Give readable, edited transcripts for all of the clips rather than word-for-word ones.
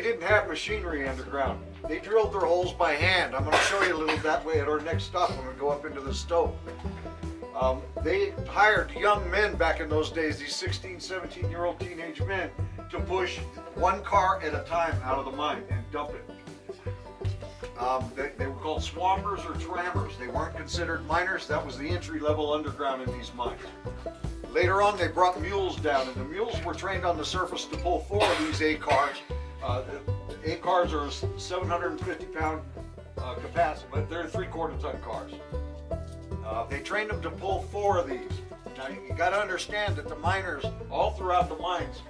didn't have machinery underground. They drilled their holes by hand. I'm going to show you a little that way at our next stop when we go up into the stope. They hired young men back in those days, these 16, 17-year-old teenage men, to push one car at a time out of the mine and dump it. They were called swampers or trammers. They weren't considered miners. That was the entry level underground in these mines. Later on, they brought mules down, and the mules were trained on the surface to pull 4 of these A cars. The A cars are 750-pound capacity, but they're 3/4 ton cars. They trained them to pull 4 of these. Now you got to understand that the miners all throughout the mines,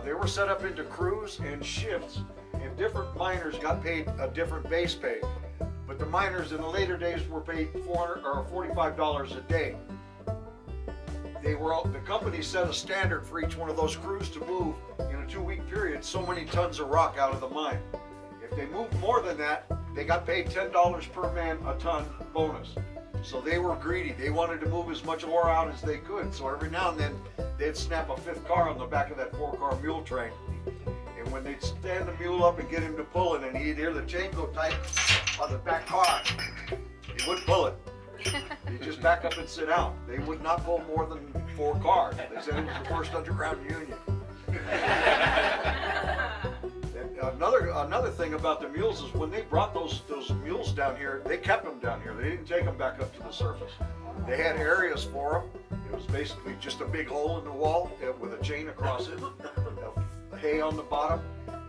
they were set up into crews and shifts, and different miners got paid a different base pay. But the miners in the later days were paid $45 a day. The company set a standard for each one of those crews to move in a 2-week period so many tons of rock out of the mine. If they moved more than that, they got paid $10 per man a ton bonus. So they were greedy. They wanted to move as much ore out as they could. So every now and then they'd snap a 5th car on the back of that 4-car mule train. And when they'd stand the mule up and get him to pull it, and he'd hear the chain go tight on the back car, he wouldn't pull it. He'd just back up and sit down. They would not pull more than 4 cars. They said it was the first underground union. Another thing about the mules is when they brought those mules down here, they kept them down here. They didn't take them back up to the surface. They had areas for them. It was basically just a big hole in the wall with a chain across it, hay on the bottom,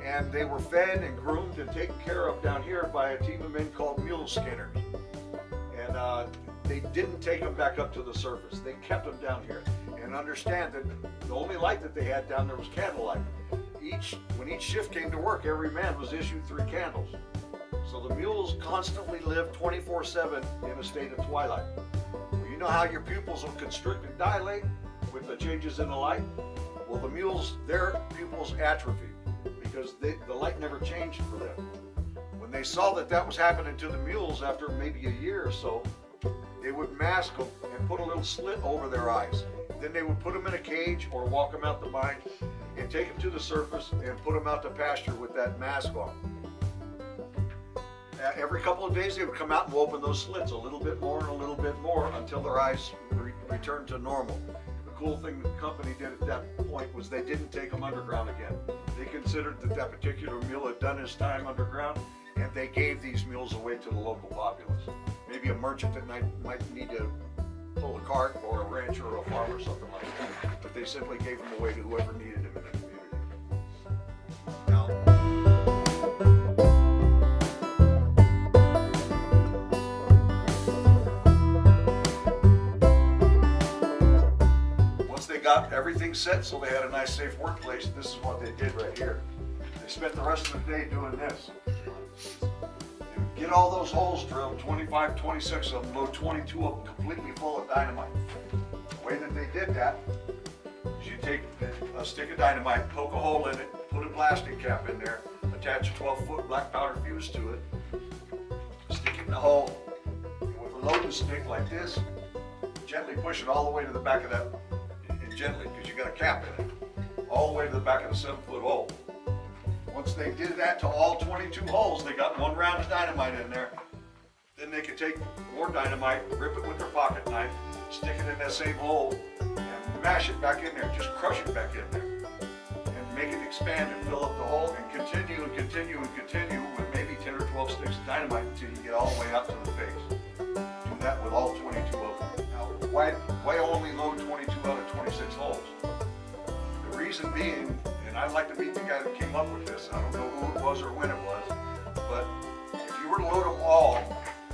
and they were fed and groomed and taken care of down here by a team of men called mule skinners. And they didn't take them back up to the surface. They kept them down here. And understand that the only light that they had down there was candlelight. When each shift came to work, every man was issued 3 candles. So the mules constantly lived 24/7 in a state of twilight. Well, you know how your pupils will constrict and dilate with the changes in the light? Well, the mules, their pupils atrophy because the light never changed for them. When they saw that was happening to the mules after maybe a year or so, they would mask them and put a little slit over their eyes. Then they would put them in a cage or walk them out the mine and take them to the surface and put them out to pasture with that mask on. Every couple of days they would come out and open those slits a little bit more and a little bit more until their eyes returned to normal. The cool thing the company did at that point was they didn't take them underground again. They considered that particular mule had done his time underground, and they gave these mules away to the local populace. Maybe a merchant that might need to pull a cart, or a rancher or a farmer or something like that. But they simply gave them away to whoever needed them in the community. Now, once they got everything set so they had a nice safe workplace, this is what they did right here. They spent the rest of the day doing this. Get all those holes drilled, 25, 26 of them, load 22 of them completely full of dynamite. The way that they did that is you take a stick of dynamite, poke a hole in it, put a plastic cap in there, attach a 12-foot black powder fuse to it, stick it in the hole, and with a loading stick like this, gently push it all the way to the back of that, and gently, because you got a cap in it, all the way to the back of the 7-foot hole. Once they did that to all 22 holes, they got 1 round of dynamite in there. Then they could take more dynamite, rip it with their pocket knife, stick it in that same hole, and mash it back in there, just crush it back in there. And make it expand and fill up the hole, and continue and continue and continue with maybe 10 or 12 sticks of dynamite until you get all the way out to the face. Do that with all 22 of them. Now, why only load 22 out of 26 holes? The reason being, and I'd like to meet the guy that came up with this. I don't know who it was or when it was, but if you were to load them all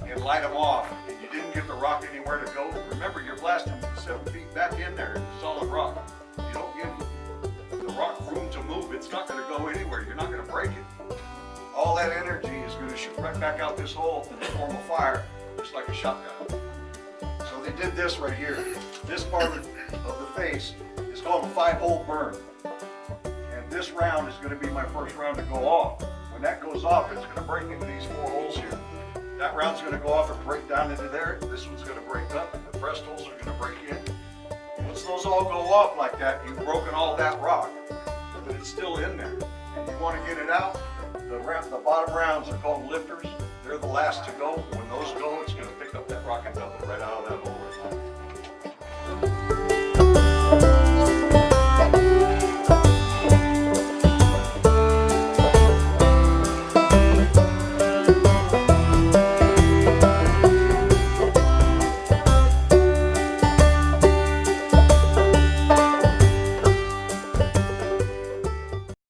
and light them off, and you didn't give the rock anywhere to go, remember you're blasting 7 feet back in there in solid rock. You don't give the rock room to move, it's not going to go anywhere. You're not going to break it. All that energy is going to shoot right back out this hole in the form of fire, just like a shotgun. So they did this right here. This part of the face is called a 5-hole burn. This round is going to be my first round to go off. When that goes off, it's going to break into these 4 holes here. That round's going to go off and break down into there. This one's going to break up. The breast holes are going to break in. Once those all go off like that, you've broken all that rock, but it's still in there. And you want to get it out, the bottom rounds are called lifters. They're the last to go. When those go,